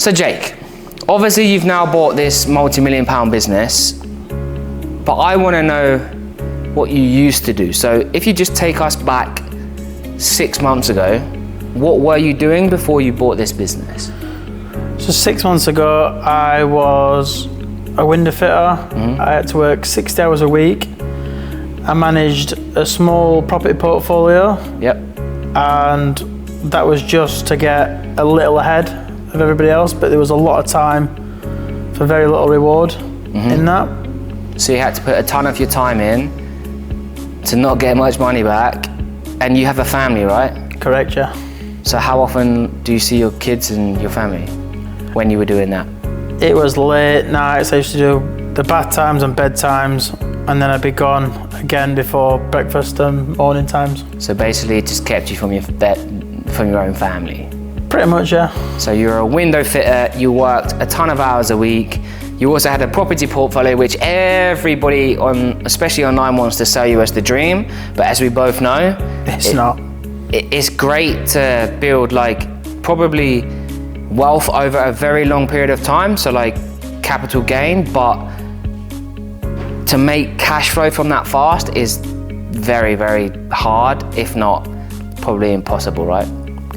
So Jake, obviously you've now bought this multi-million pound business, but I want to know what you used to do. So if you just take us back 6 months ago, what were you doing before you bought this business? So 6 months ago, I was a window fitter. I had to work 60 hours a week. I managed a small property portfolio. Yep. And that was just to get a little ahead of everybody else, but there was a lot of time for very little reward in that. So you had to put a ton of your time in to not get much money back, and you have a family, right? Correct, yeah. So how often do you see your kids and your family when you were doing that? It was late nights. I used to do the bath times and bedtimes, and then I'd be gone again before breakfast and morning times. So basically it just kept you from your own family. Pretty much, yeah. So you were a window fitter, you worked a ton of hours a week. You also had a property portfolio, which everybody especially online, wants to sell you as the dream. But as we both know, it's not. It's great to build like probably wealth over a very long period of time. So like capital gain, but to make cash flow from that fast is very, very hard, if not probably impossible, right?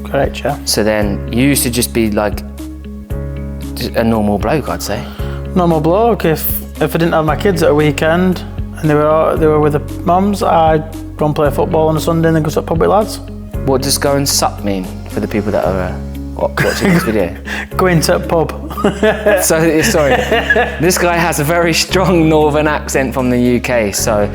Correct, yeah. So then you used to just be like just a normal bloke, I'd say. Normal bloke. If I didn't have my kids at a weekend and they were with the mums, I'd go and play football on a Sunday and then go to the pub with lads. What does go and sup mean for the people that are watching this video? Going to a pub. So, sorry, this guy has a very strong northern accent from the UK. So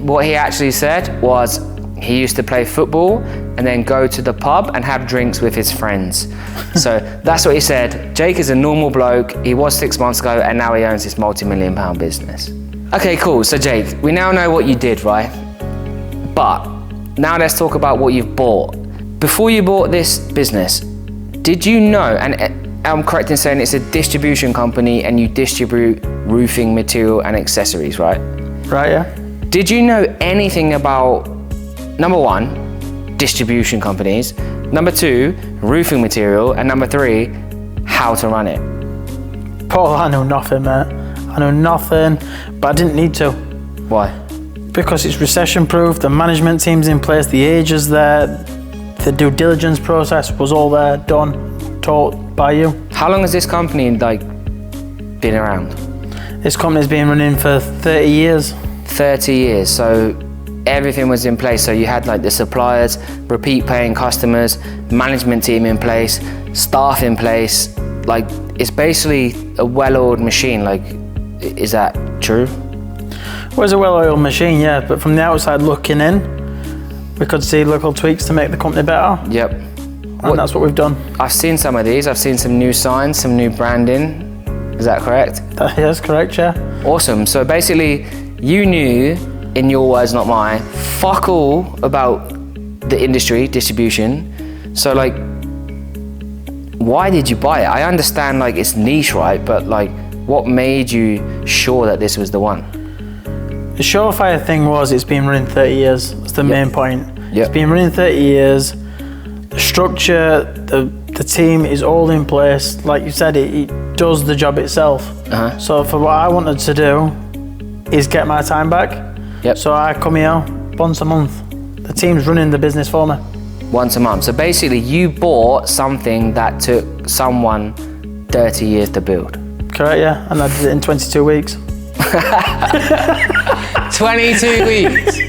what he actually said was he used to play football and then go to the pub and have drinks with his friends. So that's what he said. Jake is a normal bloke. He was 6 months ago and now he owns this multi-million pound business. Okay, cool. So Jake, we now know what you did, right? But now let's talk about what you've bought. Before you bought this business, did you know, and I'm correct in saying it's a distribution company and you distribute roofing material and accessories, right? Right, yeah. Did you know anything about, number one, distribution companies, number two, roofing material, and number three, how to run it? Paul, I know nothing, mate. I know nothing, but I didn't need to. Why? Because it's recession proof, the management team's in place, the age is there, the due diligence process was all there, done, taught by you. How long has this company been around? This company's been running for 30 years. 30 years, so everything was in place. So you had like the suppliers, repeat paying customers, management team in place, staff in place. Like it's basically a well-oiled machine. Like, is that true? Well, it's a well-oiled machine, yeah, but from the outside looking in, we could see little tweaks to make the company better. Yep. And that's what we've done. I've seen some of these. I've seen some new signs, some new branding. Is that correct? Yes, correct, yeah. Awesome. So basically, you knew, in your words, not mine, fuck all about the industry, distribution. So like, why did you buy it? I understand like it's niche, right? But like, what made you sure that this was the one? The surefire thing was it's been running 30 years. That's the main point. It's been running 30 years. The structure, the team is all in place. Like you said, it does the job itself. So for what I wanted to do is get my time back. So I come here once a month. The team's running the business for me. Once a month. So basically you bought something that took someone 30 years to build. Correct, yeah. And I did it in 22 weeks. 22 weeks.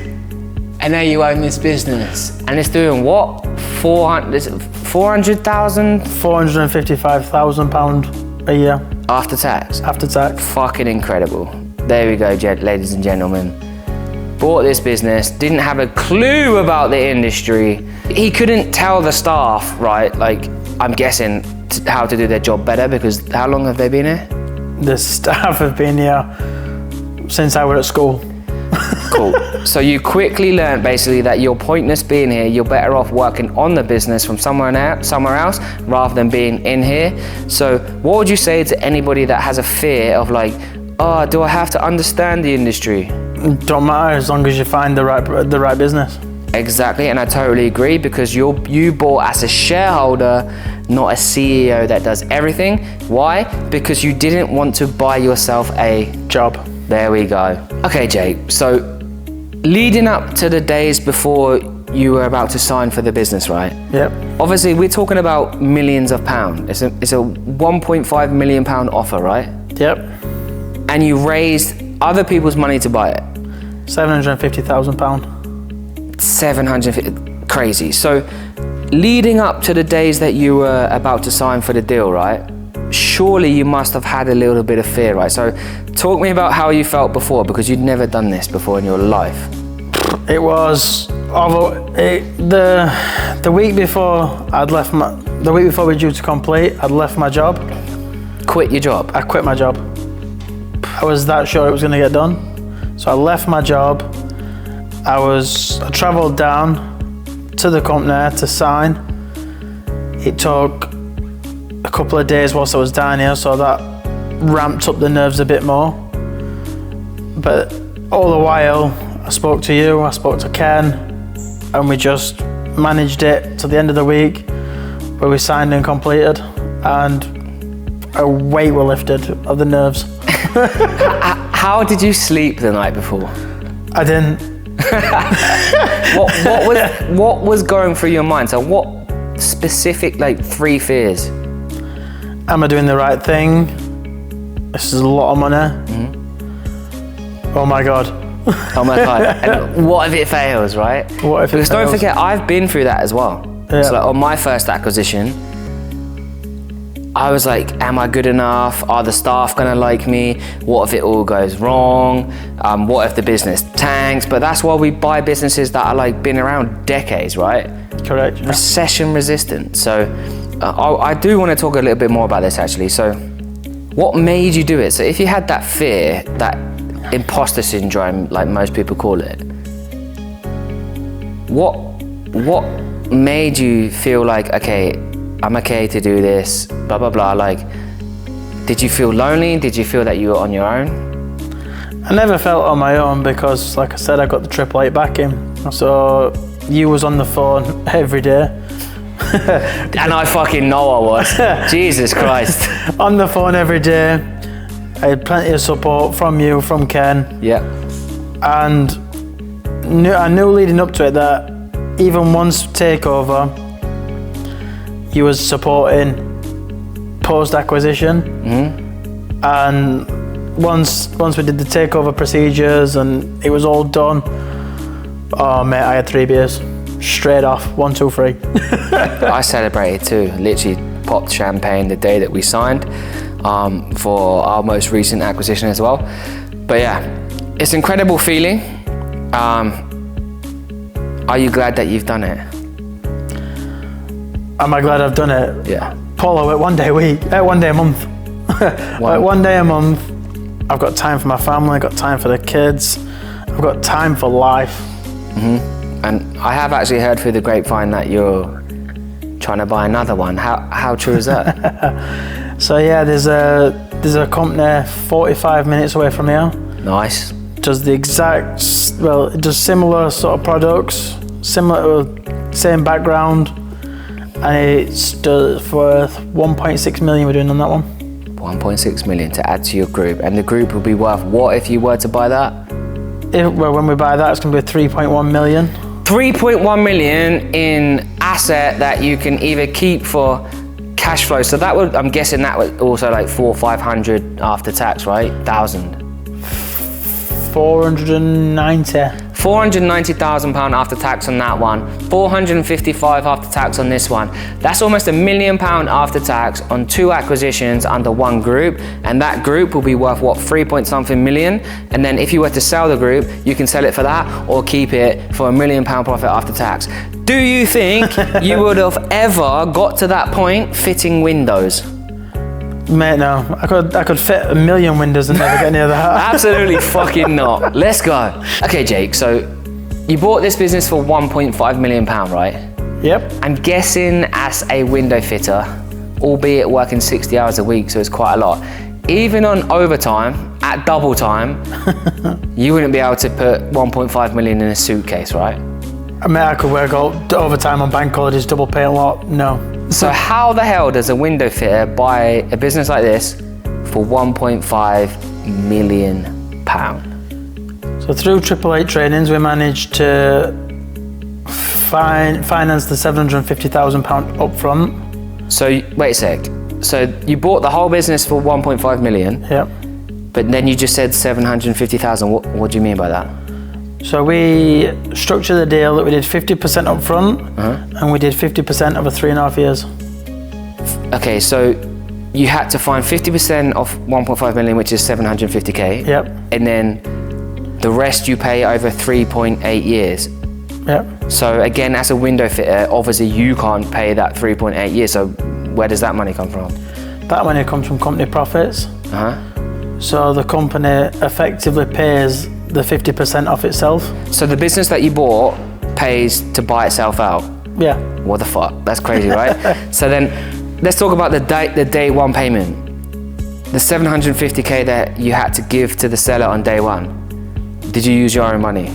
And now you own this business. And it's doing what? 400,000? £455,000 a year. After tax? After tax. Fucking incredible. There we go, ladies and gentlemen. Bought this business, didn't have a clue about the industry. He couldn't tell the staff, right? Like, I'm guessing how to do their job better, because how long have they been here? The staff have been here since I was at school. Cool. So you quickly learned basically that you're pointless being here. You're better off working on the business from somewhere else rather than being in here. So what would you say to anybody that has a fear of like, oh, do I have to understand the industry? Don't matter as long as you find the right business. Exactly, and I totally agree, because you bought as a shareholder, not a CEO that does everything. Why? Because you didn't want to buy yourself a job. There we go. Okay, Jake, so leading up to the days before you were about to sign for the business, right? Yep. Obviously, we're talking about millions of pounds. It's a 1.5 million pound offer, right? Yep. And you raised other people's money to buy it. £750,000. 750, crazy. So leading up to the days that you were about to sign for the deal, right? Surely you must have had a little bit of fear, right? So talk me about how you felt before, because you'd never done this before in your life. It was, the week before the week before we were due to complete, I'd left my job. Quit your job? I quit my job. I was that sure it was gonna get done. So I left my job. I travelled down to the company to sign. It took a couple of days whilst I was down here, so that ramped up the nerves a bit more. But all the while, I spoke to you, I spoke to Ken, and we just managed it to the end of the week where we signed and completed, and a weight were lifted of the nerves. How did you sleep the night before? I didn't. What was going through your mind? So what specific 3 fears? Am I doing the right thing? This is a lot of money. Oh my God. Oh my God. And what if it fails, right? What if it Because fails? don't forget, I've been through that as well. Yeah. So on my first acquisition, I was like, am I good enough? Are the staff gonna like me? What if it all goes wrong? What if the business tanks? But that's why we buy businesses that are been around decades, right? Correct. Yeah. Recession resistant. So I do want to talk a little bit more about this actually. So what made you do it? So if you had that fear, that imposter syndrome, like most people call it, what made you feel like, okay, I'm okay to do this, blah, blah, blah. Did you feel lonely? Did you feel that you were on your own? I never felt on my own because, like I said, I got the 888 backing. So you was on the phone every day. And I fucking know I was. Jesus Christ. On the phone every day. I had plenty of support from you, from Ken. Yeah. And I knew leading up to it that even once takeover, you was supporting post-acquisition. And once we did the takeover procedures and it was all done, oh mate, I had 3 beers straight off, 1, 2, 3. I celebrated too. Literally popped champagne the day that we signed for our most recent acquisition as well. But yeah, it's an incredible feeling. Are you glad that you've done it? Am I glad I've done it? Yeah. Paul, I work 1 day a week, 1 day a month. Like 1 day a month. I've got time for my family, I've got time for the kids, I've got time for life. And I have actually heard through the grapevine that you're trying to buy another one. How true is that? So yeah, there's a company 45 minutes away from here. Nice. Does the exact, well, it does similar sort of products, same background, and it's worth 1.6 million we're doing on that one. 1.6 million to add to your group, and the group will be worth what if you were to buy that? When we buy that, it's going to be 3.1 million. 3.1 million in asset that you can either keep for cash flow. So that would, I'm guessing that was also 400 or 500 after tax, right? 490,000 after tax on that one, 455 after tax on this one. That's almost £1 million after tax on 2 acquisitions under one group, and that group will be worth what, 3-point-something million. And then if you were to sell the group, you can sell it for that or keep it for £1 million profit after tax. Do you think you would have ever got to that point fitting windows? Mate, no. I could fit 1 million windows and never get near that. Absolutely fucking not. Let's go. Okay, Jake, so you bought this business for £1.5 million, right? Yep. I'm guessing as a window fitter, albeit working 60 hours a week, so it's quite a lot. Even on overtime, at double time, you wouldn't be able to put 1.5 million in a suitcase, right? I mean, I could work overtime on bank holidays, double pay a lot. No. So how the hell does a window fitter buy a business like this for £1.5 million? So through 888 trainings, we managed to finance the £750,000 up front. So wait a sec. So you bought the whole business for 1.5 million. Yep. But then you just said 750,000. What do you mean by that? So we structured the deal that we did 50% up front, and we did 50% over 3.5 years. Okay, so you had to find 50% of 1.5 million, which is 750k. Yep. And then the rest you pay over 3.8 years. Yep. So again, as a window fitter, obviously you can't pay that 3.8 years. So where does that money come from? That money comes from company profits. So the company effectively pays the 50% off itself. So the business that you bought pays to buy itself out? Yeah. What the fuck? That's crazy, right? So then let's talk about the day one payment. The 750k that you had to give to the seller on day one. Did you use your own money?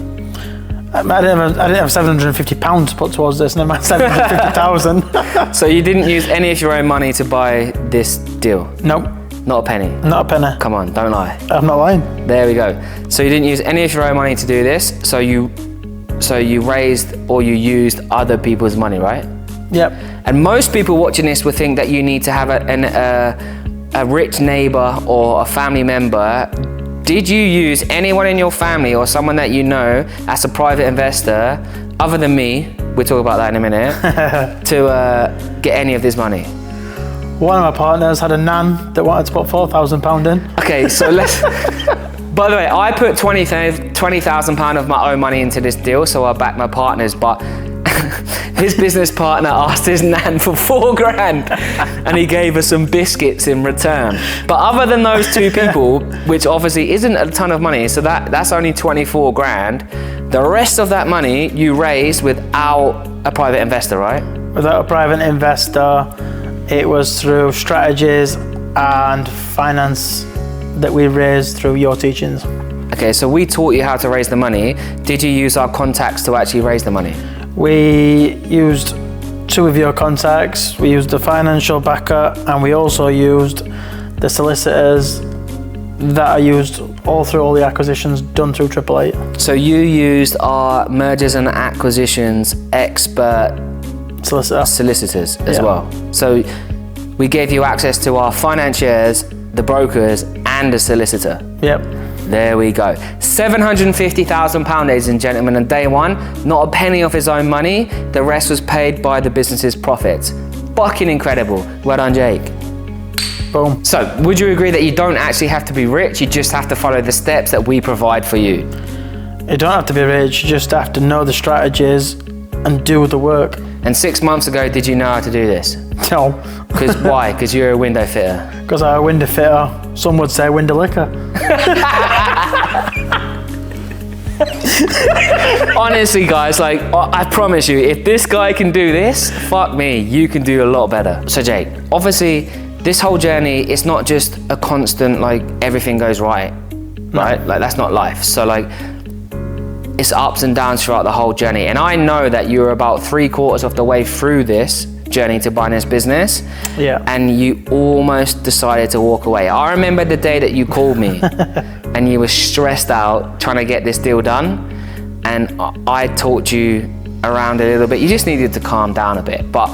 I didn't have £750 to put towards this, never mind 750,000. So you didn't use any of your own money to buy this deal? Nope. Not a penny? Not a penny. Come on, don't lie. I'm not lying. There we go. So you didn't use any of your own money to do this, so you raised or you used other people's money, right? Yep. And most people watching this would think that you need to have a rich neighbor or a family member. Did you use anyone in your family or someone that you know as a private investor, other than me, we'll talk about that in a minute, to get any of this money? One of my partners had a nan that wanted to put £4,000 in. Okay, so let's... By the way, I put £20,000 of my own money into this deal, so I backed my partners, but his business partner asked his nan for $4,000 and he gave us some biscuits in return. But other than those two people, which obviously isn't a ton of money, so that's only 24 grand, the rest of that money you raised without a private investor, right? Without a private investor, it was through strategies and finance that we raised through your teachings. Okay, so we taught you how to raise the money. Did you use our contacts to actually raise the money? We used 2 of your contacts. We used the financial backer, and we also used the solicitors that are used all through all the acquisitions done through 888. So you used our mergers and acquisitions expert solicitors as well. So we gave you access to our financiers, the brokers, and the solicitor. Yep. There we go. £750,000, ladies and gentlemen, on day one, not a penny of his own money. The rest was paid by the business's profits. Fucking incredible. Well done, Jake. Boom. So, would you agree that you don't actually have to be rich, you just have to follow the steps that we provide for you? You don't have to be rich, you just have to know the strategies and do the work. And 6 months ago, did you know how to do this? No. Because why? Because you're a window fitter? Because I'm a window fitter. Some would say window licker. Honestly, guys, like, I promise you, if this guy can do this, fuck me, you can do a lot better. So Jake, obviously, this whole journey, it's not just a constant, like, everything goes right? Like, that's not life. So, like, it's ups and downs throughout the whole journey. And I know that you're about 3/4 of the way through this journey to buying this business. Yeah. And you almost decided to walk away. I remember the day that you called me and you were stressed out trying to get this deal done. And I talked you around a little bit. You just needed to calm down a bit. But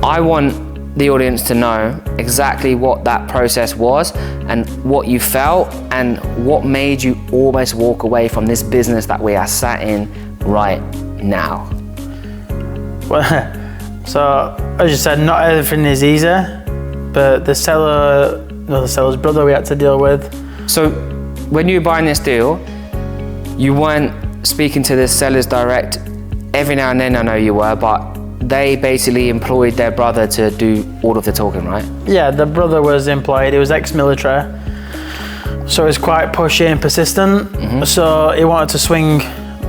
I want the audience to know exactly what that process was and what you felt and what made you almost walk away from this business that we are sat in right now. Well, so as you said, not everything is easy, but the seller's brother we had to deal with. So when you were buying this deal, you weren't speaking to the sellers direct. Every now and then I know you were, but they basically employed their brother to do all of the talking, right? Yeah, the brother was employed. He was ex-military, so he's quite pushy and persistent. So he wanted to swing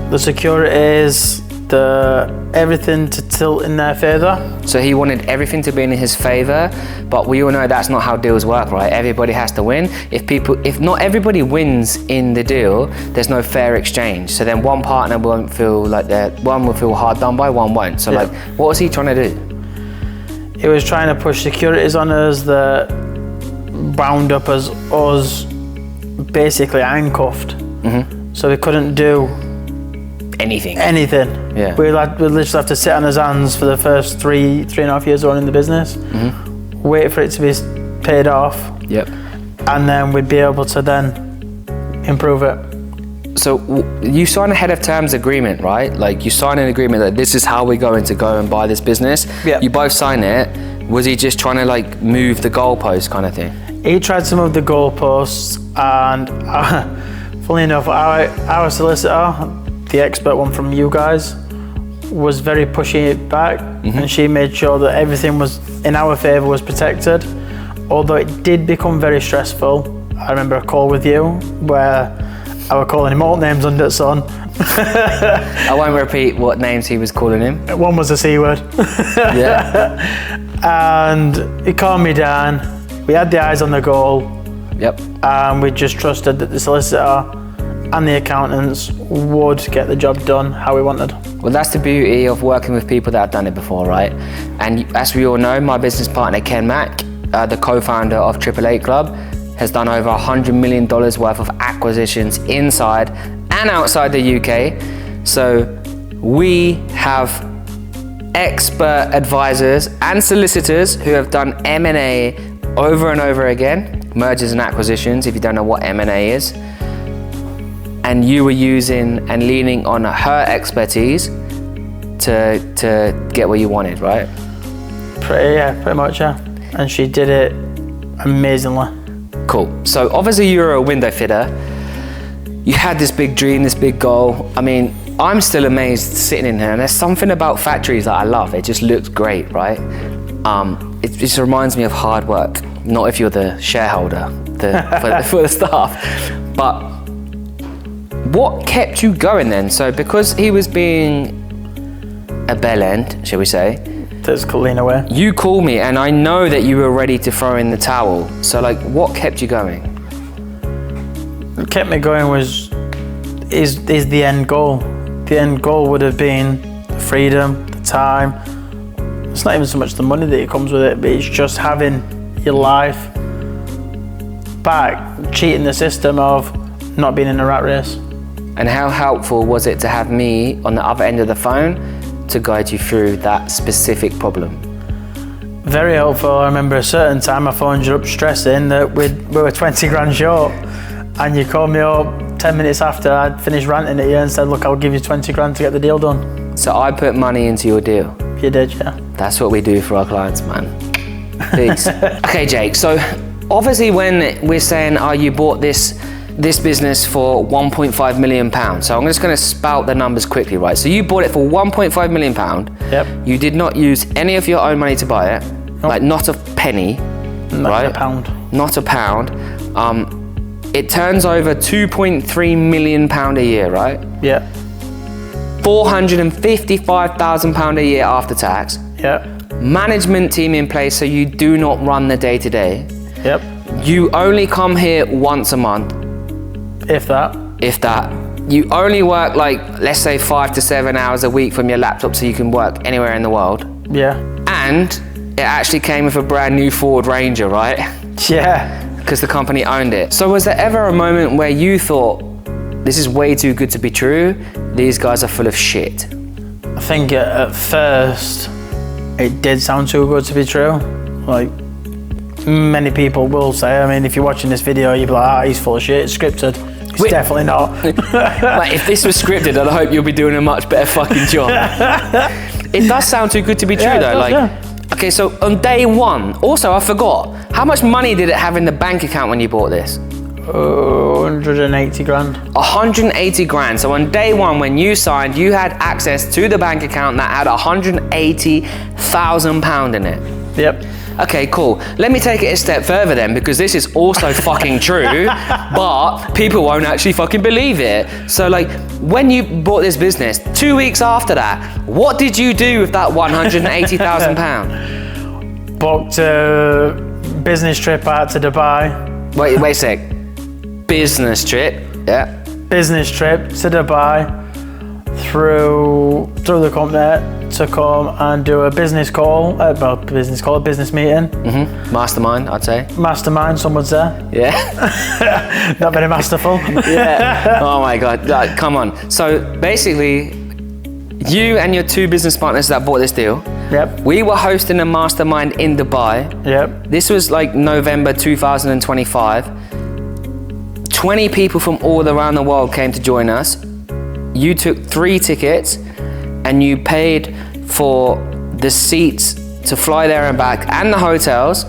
the securities, everything to tilt in their favour. So he wanted everything to be in his favour, but we all know that's not how deals work, right? Everybody has to win. If not everybody wins in the deal, there's no fair exchange. So then one partner won't feel like one will feel hard done by, one won't. So like, what was he trying to do? He was trying to push securities on us that wound up as us basically handcuffed. So we couldn't do anything. Yeah. We'd literally have to sit on his hands for the first 3.5 years running the business, wait for it to be paid off, and then we'd be able to then improve it. So you sign a head of terms agreement, right? Like you sign an agreement that this is how we're going to go and buy this business. You both sign it. Was he just trying to like move the goalpost kind of thing? He tried to move the goalposts, and funnily enough, our solicitor, the expert one from you guys, was very pushing it back, and she made sure that everything was in our favour, was protected. Although it did become very stressful. I remember a call with you where I was calling him all names under the sun. I won't repeat what names he was calling him. One was a C word. And he calmed me down. We had the eyes on the goal. And we just trusted that the solicitor and the accountants would get the job done how we wanted. Well, that's the beauty of working with people that have done it before, right? And as we all know, my business partner, Ken Mack, the co-founder of 888 Club, has done over $100 million worth of acquisitions inside and outside the UK. So we have expert advisors and solicitors who have done M&A over and over again, mergers and acquisitions, if you don't know what M&A is. And you were using and leaning on her expertise to get what you wanted, right? Pretty much, yeah. And she did it amazingly. Cool. So obviously you're a window fitter. You had this big dream, this big goal. I mean, I'm still amazed sitting in here, and there's something about factories that I love. It just looks great, right? It just reminds me of hard work. Not if you're the shareholder, for the staff. But what kept you going then? So because he was being a bell end, shall we say? That's clean away. You called me, and I know that you were ready to throw in the towel. So like, what kept you going? What kept me going is the end goal. The end goal would have been the freedom, the time. It's not even so much the money that comes with it, but it's just having your life back, cheating the system of not being in a rat race. And how helpful was it to have me on the other end of the phone to guide you through that specific problem? Very helpful. I remember a certain time I phoned you up stressing that we were 20 grand short, and you called me up 10 minutes after I'd finished ranting at you and said, look, I'll give you 20 grand to get the deal done. So I put money into your deal? You did, yeah. That's what we do for our clients, man. Peace. Okay, Jake, so obviously when we're saying, you bought this business for £1.5 million. So I'm just going to spout the numbers quickly, right? So you bought it for £1.5 million. Yep. You did not use any of your own money to buy it. Nope. Like not a penny. Not a pound. Not a pound. It turns over £2.3 million a year, right? Yeah. £455,000 a year after tax. Yep. Management team in place, so you do not run the day-to-day. Yep. You only come here once a month. If that. You only work like, let's say 5 to 7 hours a week from your laptop so you can work anywhere in the world. Yeah. And it actually came with a brand new Ford Ranger, right? Yeah. Because the company owned it. So was there ever a moment where you thought, this is way too good to be true, these guys are full of shit? I think at first it did sound too good to be true. Like, many people will say, I mean, if you're watching this video, you'll be like, he's full of shit, it's scripted. It's definitely not. Like, if this was scripted, I hope you'll be doing a much better fucking job. It does sound too good to be true, though. Does, like, okay, so on day one, also I forgot, how much money did it have in the bank account when you bought this? 180 grand. 180 grand. So on day one, when you signed, you had access to the bank account that had £180,000 in it. Yep. Okay, cool. Let me take it a step further then, because this is also fucking true, but people won't actually fucking believe it. So like, when you bought this business, 2 weeks after that, what did you do with that £180,000? Booked a business trip out to Dubai. Wait a sec. Business trip, yeah. Business trip to Dubai through the company to come and do a business call, a business meeting. Mastermind, I'd say. Mastermind, some would say. Yeah. Not very masterful. Yeah. Oh my God, like, come on. So basically, you and your 2 business partners that bought this deal. Yep. We were hosting a mastermind in Dubai. Yep. This was like November 2025. 20 people from all around the world came to join us. You took 3 tickets and you paid for the seats to fly there and back and the hotels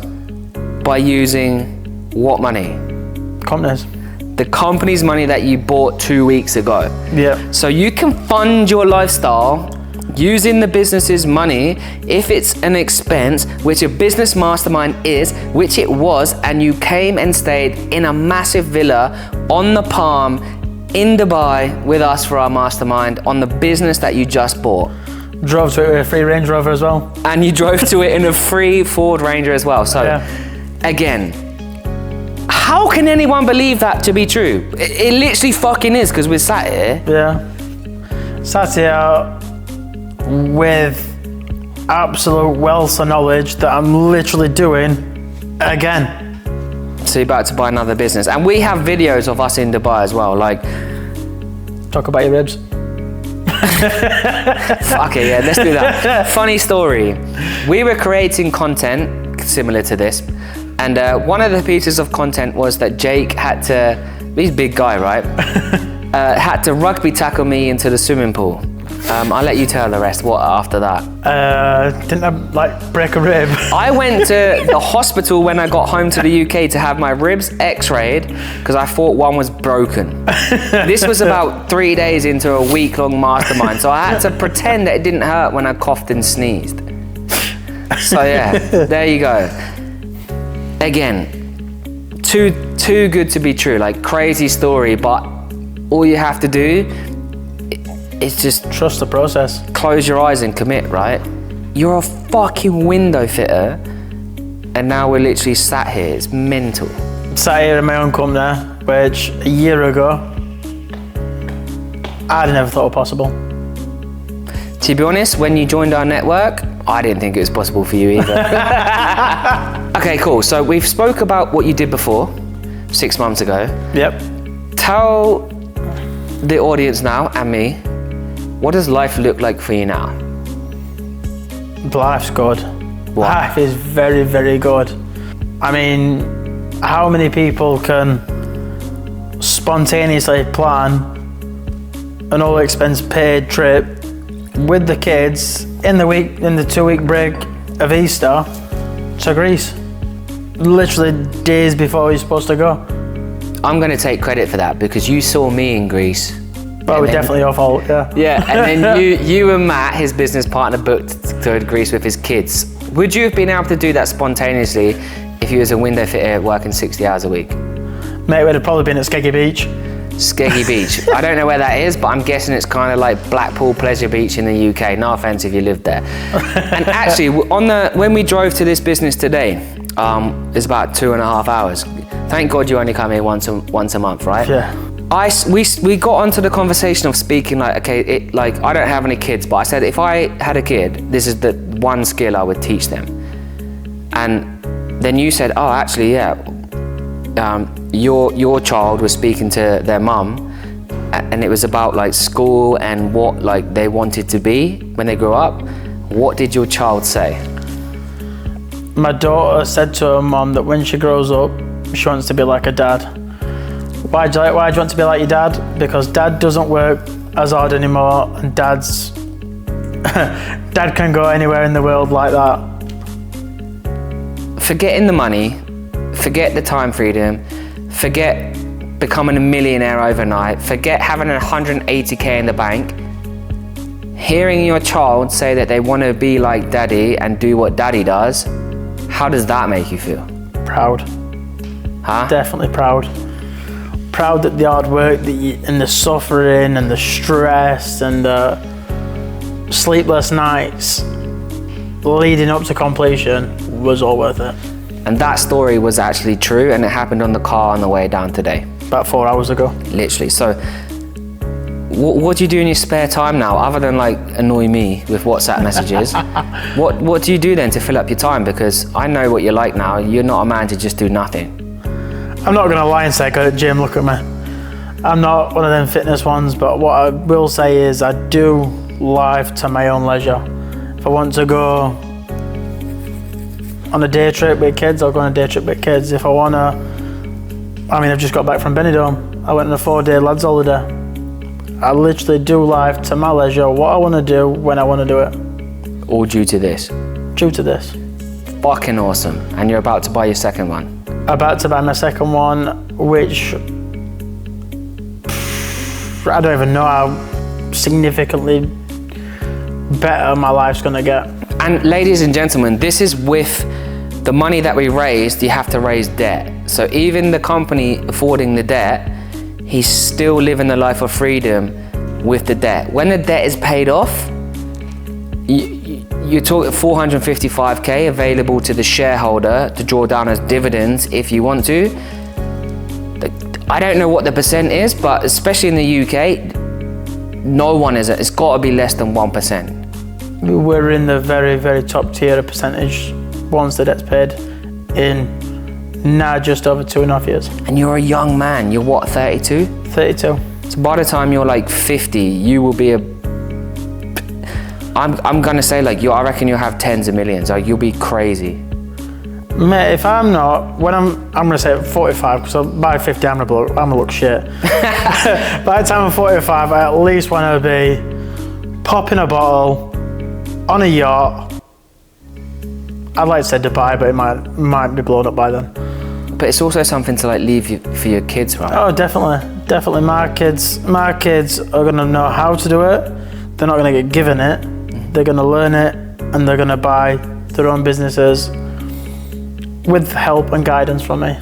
by using what money? Companies. The company's money that you bought 2 weeks ago. Yeah. So you can fund your lifestyle using the business's money if it's an expense, which a business mastermind is, which it was, and you came and stayed in a massive villa on the Palm in Dubai with us for our mastermind on the business that you just bought. Drove to it with a free Range Rover as well. And you drove to it in a free Ford Ranger as well. So again, how can anyone believe that to be true? It literally fucking is, because we're sat here. Yeah. Sat here with absolute wealth of knowledge that I'm literally doing again. So you're about to buy another business. And we have videos of us in Dubai as well. Like, talk about your ribs. Okay, yeah, let's do that. Funny story. We were creating content similar to this. And one of the pieces of content was that Jake had to, he's a big guy, right? Had to rugby tackle me into the swimming pool. I'll let you tell the rest. What after that? Didn't I break a rib? I went to the hospital when I got home to the UK to have my ribs x-rayed because I thought one was broken. This was about 3 days into a week-long mastermind, so I had to pretend that it didn't hurt when I coughed and sneezed. So yeah, there you go. Again, too good to be true. Like, crazy story, but all you have to do is just trust the process. Close your eyes and commit, right? You're a fucking window fitter, and now we're literally sat here. It's mental. Sat here in my own company, which a year ago, I'd never thought possible. To be honest, when you joined our network, I didn't think it was possible for you either. Okay, cool. So we've spoke about what you did before, 6 months ago. Yep. Tell the audience now, and me, what does life look like for you now? Life's good. What? Life is very, very good. I mean, how many people can spontaneously plan an all expense paid trip with the kids in the 2-week break of Easter to Greece? Literally days before you're supposed to go. I'm going to take credit for that because you saw me in Greece. Well, we're definitely your fault, yeah. Yeah, and then you and Matt, his business partner, booked to Greece with his kids. Would you have been able to do that spontaneously if you was a window fitter working 60 hours a week? Mate, we'd have probably been at Skeggy Beach. Skeggy Beach. I don't know where that is, but I'm guessing it's kind of like Blackpool Pleasure Beach in the UK. No offense if you lived there. And actually, when we drove to this business today, it's about 2.5 hours. Thank God you only come here once a month, right? Yeah. We got onto the conversation of speaking like, okay, I don't have any kids, but I said if I had a kid, this is the one skill I would teach them. And then you said, oh, actually, yeah, your child was speaking to their mum, and it was about like school and what like they wanted to be when they grew up. What did your child say? My daughter said to her mum that when she grows up, she wants to be like her dad. Why do you want to be like your dad? Because dad doesn't work as hard anymore, and dad can go anywhere in the world like that. Forgetting the money, forget the time freedom, forget becoming a millionaire overnight, forget having 180k in the bank. Hearing your child say that they want to be like daddy and do what daddy does How does that make you feel? Proud. Huh? Definitely proud. Proud that the hard work and the suffering and the stress and the sleepless nights leading up to completion was all worth it. And that story was actually true, and it happened on the car on the way down today. About 4 hours ago. Literally. So, what do you do in your spare time now, other than like annoy me with WhatsApp messages? What do you do then to fill up your time? Because I know what you're like now. You're not a man to just do nothing. I'm not gonna lie and say, go to the gym, look at me. I'm not one of them fitness ones, but what I will say is I do life to my own leisure. If I want to go on a day trip with kids, I'll go on a day trip with kids. If I wanna, I've just got back from Benidorm. I went on a 4-day lads holiday. I literally do life to my leisure, what I wanna do, when I wanna do it. All due to this? Due to this. Fucking awesome. And you're about to buy your second one? About to buy my second one, which I don't even know how significantly better my life's gonna get. And ladies and gentlemen, this is with the money that we raised. You have to raise debt. So even the company affording the debt, he's still living the life of freedom with the debt. When the debt is paid off, you're talking 455k available to the shareholder to draw down as dividends if you want to. I don't know what the percent is, but especially in the UK, no one is. It's got to be less than 1%. We're in the very, very top tier of percentage once the debt's paid in now just over 2.5 years. And you're a young man. You're what, 32? 32. So by the time you're like 50, you will be I'm gonna say like I reckon you'll have tens of millions. Like you'll be crazy. Mate, if I'm not, when I'm gonna say 45, because by 50 I'm gonna look shit. By the time I'm 45, I at least wanna be popping a bottle on a yacht. I'd like to say Dubai, but it might be blown up by then. But it's also something to like leave for your kids, right? Oh, definitely. My kids are gonna know how to do it. They're not gonna get given it. They're gonna learn it, and they're gonna buy their own businesses with help and guidance from me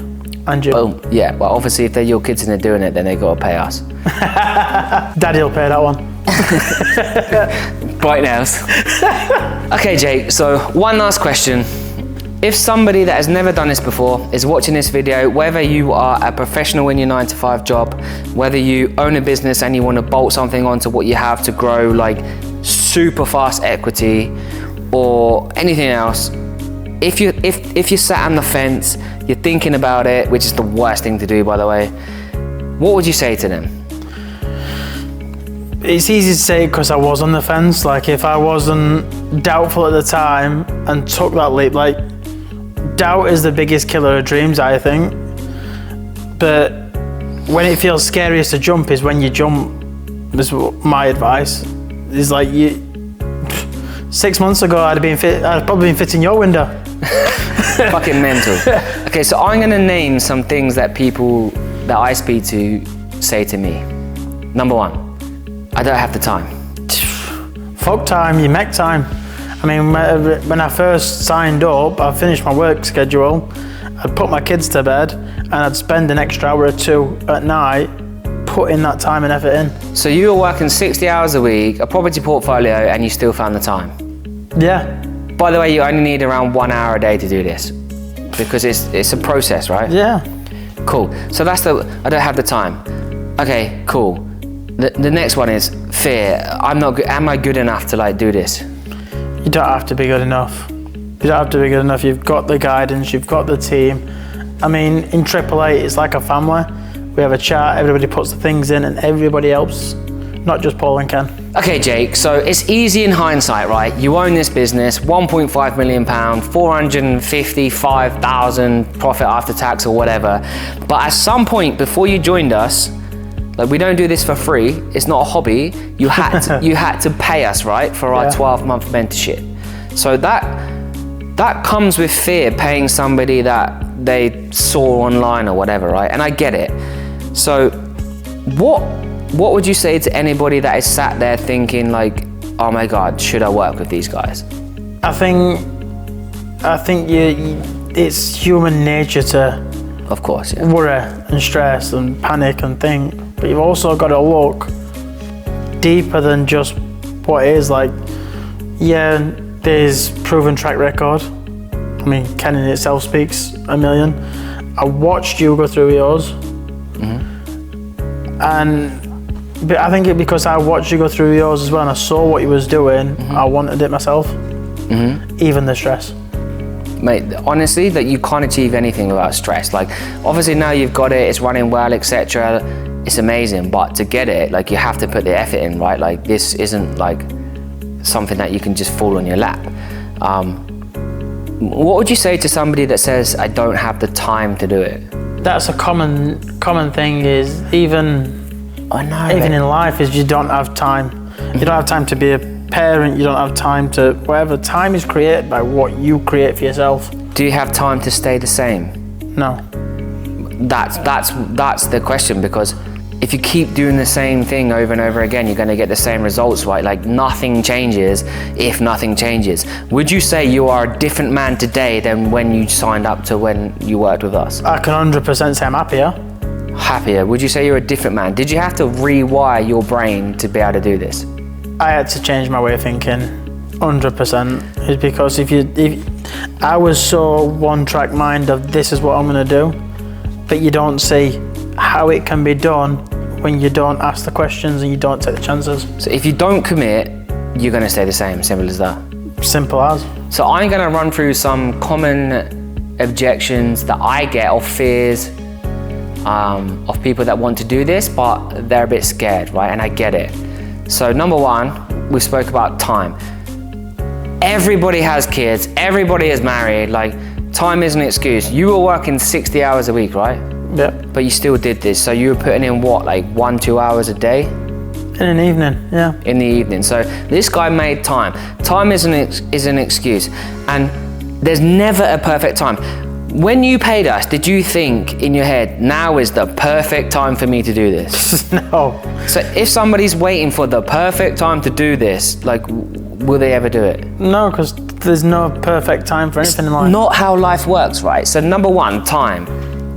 and you. Boom. Yeah. Well, obviously, if they're your kids and they're doing it, then they gotta pay us. Daddy'll pay that one. Bright nails. Okay, Jake. So one last question. If somebody that has never done this before is watching this video, whether you are a professional in your 9-to-5 job, whether you own a business and you want to bolt something onto what you have to grow like super fast equity or anything else, if you're sat on the fence, you're thinking about it, which is the worst thing to do, by the way, what would you say to them? It's easy to say because I was on the fence. Like if I wasn't doubtful at the time and took that leap, like doubt is the biggest killer of dreams, I think. But when it feels scariest to jump is when you jump. This is my advice. Is like 6 months ago I'd probably been fitting your window. Fucking mental. Okay, so I'm gonna name some things that people that I speak to say to me. Number 1, I don't have the time. Fuck time, you make time. I mean, when I first signed up, I finished my work schedule, I'd put my kids to bed, and I'd spend an extra hour or 2 at night putting that time and effort in. So you were working 60 hours a week, a property portfolio, and you still found the time? Yeah. By the way, you only need around 1 hour a day to do this, because it's a process, right? Yeah. Cool. So that's I don't have the time. Okay, cool. The next one is fear. Am I good enough to like do this? You don't have to be good enough. You don't have to be good enough. You've got the guidance, you've got the team. I mean, in AAA, it's like a family. We have a chat, everybody puts the things in, and everybody helps, not just Paul and Ken. Okay, Jake, so it's easy in hindsight, right? You own this business, £1.5 million, 455,000 profit after tax or whatever. But at some point before you joined us, like we don't do this for free, it's not a hobby, you had to pay us, right, for our 12-month mentorship. So that comes with fear, paying somebody that they saw online or whatever, right? And I get it. So what would you say to anybody that is sat there thinking like, oh my God, should I work with these guys? I think I think it's human nature to, of course, yeah, worry and stress and panic and think, but you've also got to look deeper than just what it is. Like, yeah, there's proven track record. I mean, Ken in itself speaks a million. I watched you go through yours, but I think because I watched you go through yours as well, and I saw what you was doing, I wanted it myself. Even the stress. Mate, honestly, that you can't achieve anything without stress. Like, obviously now you've got it, it's running well, etc. It's amazing, but to get it, like, you have to put the effort in, right? Like, this isn't like something that you can just fall on your lap. What would you say to somebody that says, I don't have the time to do it? That's a common thing, is even in life, is you don't have time. You don't have time to be a parent, you don't have time to whatever. Time is created by what you create for yourself. Do you have time to stay the same? No. That's the question, because if you keep doing the same thing over and over again, you're going to get the same results, right? Like, nothing changes if nothing changes. Would you say you are a different man today than when you signed up to when you worked with us? I can 100% say I'm happier. Happier? Would you say you're a different man? Did you have to rewire your brain to be able to do this? I had to change my way of thinking, 100%. It's because if I was so one-track mind of this is what I'm going to do, but you don't see how it can be done when you don't ask the questions and you don't take the chances. So if you don't commit, you're going to stay the same, simple as that. Simple as. So I'm going to run through some common objections that I get, or fears of people that want to do this, but they're a bit scared, right? And I get it. So number one, we spoke about time. Everybody has kids, everybody is married, like, time is an excuse. You were working 60 hours a week, right? Yeah. But you still did this, so you were putting in what, like 1-2 hours a day? In the evening, yeah. In the evening. So this guy made time. Time is an excuse, and there's never a perfect time. When you paid us, did you think in your head, now is the perfect time for me to do this? No. So if somebody's waiting for the perfect time to do this, like, will they ever do it? No, because there's no perfect time for anything in life. Not how life works, right? So number one, time.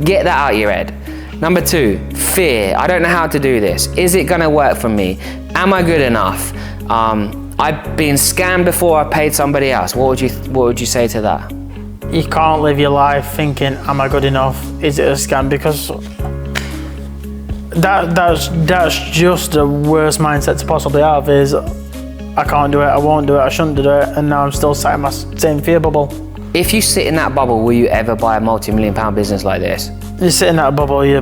Get that out of your head. Number two, fear. I don't know how to do this. Is it gonna work for me? Am I good enough? I've been scammed before I paid somebody else. What would you say to that? You can't live your life thinking, am I good enough? Is it a scam? Because that's just the worst mindset to possibly have, is I can't do it, I won't do it, I shouldn't do it, and now I'm still sat in my same fear bubble. If you sit in that bubble, will you ever buy a multi-million-pound business like this? You sit in that bubble, you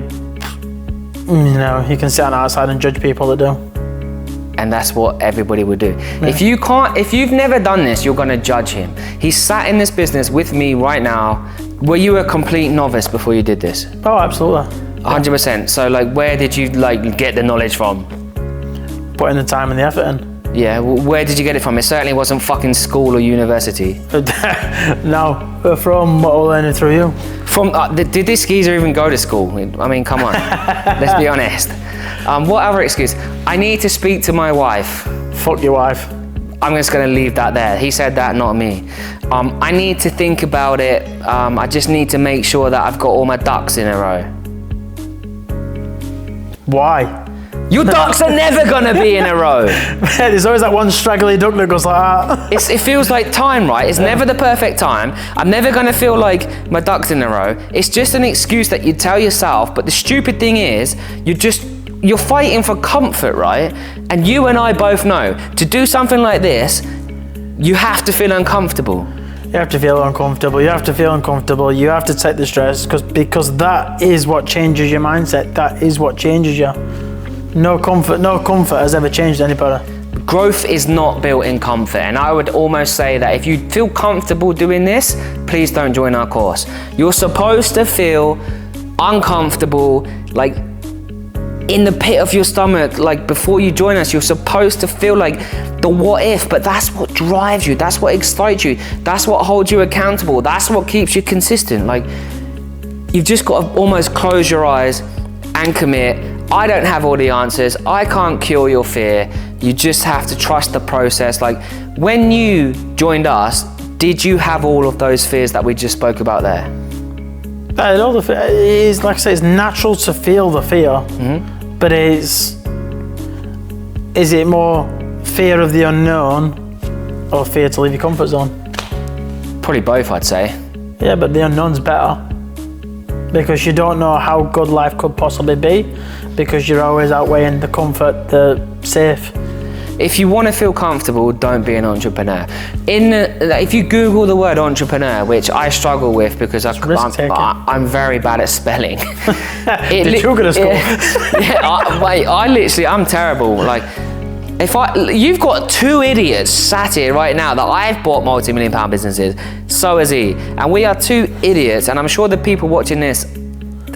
can sit on the outside and judge people that do. And that's what everybody would do. Yeah. If you've never done this, you're gonna judge him. He sat in this business with me right now. Were you a complete novice before you did this? Oh, absolutely. 100%. So, like, where did you get the knowledge from? Putting the time and the effort in. Yeah, where did you get it from? It certainly wasn't fucking school or university. No, from what we're learning through you. Did this geezer even go to school? I mean, come on, let's be honest. What other excuse? I need to speak to my wife. Fuck your wife. I'm just gonna leave that there. He said that, not me. I need to think about it. I just need to make sure that I've got all my ducks in a row. Why? Your ducks are never gonna be in a row. There's always that one straggly duck that goes like that. It feels like time, right? It's never the perfect time. I'm never gonna feel like my ducks in a row. It's just an excuse that you tell yourself, but the stupid thing is, you're fighting for comfort, right? And you and I both know, to do something like this, you have to feel uncomfortable. You have to feel uncomfortable. You have to feel uncomfortable. You have to take the stress, because that is what changes your mindset. That is what changes you. No comfort has ever changed anybody. Growth is not built in comfort, and I would almost say that if you feel comfortable doing this, please don't join our course. You're supposed to feel uncomfortable, like in the pit of your stomach, like before you join us. You're supposed to feel like the what if, but that's what drives you, that's what excites you, that's what holds you accountable, that's what keeps you consistent. Like, you've just got to almost close your eyes and commit. I don't have all the answers, I can't cure your fear. You just have to trust the process. Like, when you joined us, Did you have all of those fears that we just spoke about there? It is, like I say, it's natural to feel the fear, but is it more fear of the unknown or fear to leave your comfort zone? Probably both, I'd say. Yeah, but the unknown's better because you don't know how good life could possibly be because you're always outweighing the comfort, the safe. If you want to feel comfortable, don't be an entrepreneur. If you Google the word entrepreneur, which I struggle with because I'm very bad at spelling. Did you go to school? I'm terrible. Like, you've got two idiots sat here right now that I've bought multi-million-pound businesses. So has he, and we are two idiots. And I'm sure the people watching this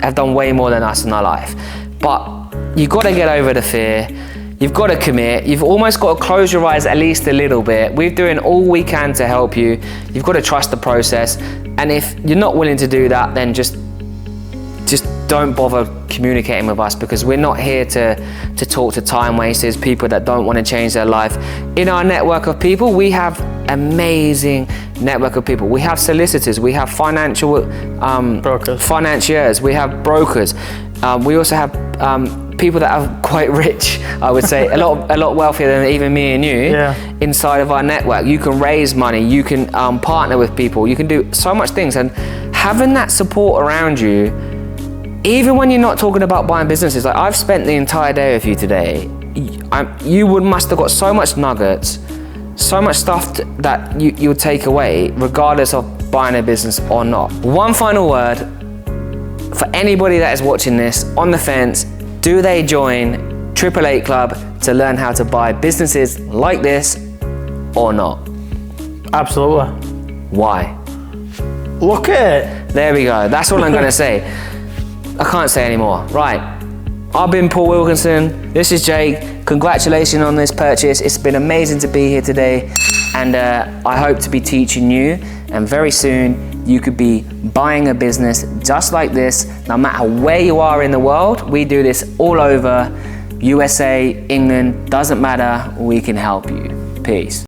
have done way more than us in our life. But you've got to get over the fear. You've got to commit. You've almost got to close your eyes at least a little bit. We're doing all we can to help you. You've got to trust the process. And if you're not willing to do that, then just don't bother communicating with us because we're not here to talk to time wasters, people that don't want to change their life. In our network of people, we have amazing network of people. We have solicitors, we have financial brokers, financiers, we have brokers. We also have people that are quite rich, I would say, a lot wealthier than even me and you inside of our network. You can raise money, you can partner with people, you can do so much things, and having that support around you, even when you're not talking about buying businesses. Like, I've spent the entire day with you today. You must have got so much nuggets, so much stuff that you'll take away regardless of buying a business or not. One final word for anybody that is watching this on the fence: do they join 888 Club to learn how to buy businesses like this or not? Absolutely. Why? Look at it. There we go. That's all I'm going to say. I can't say anymore. Right. I've been Paul Wilkinson. This is Jake. Congratulations on this purchase. It's been amazing to be here today. And I hope to be teaching you. And very soon, you could be buying a business just like this, no matter where you are in the world. We do this all over. USA, England, doesn't matter. We can help you. Peace.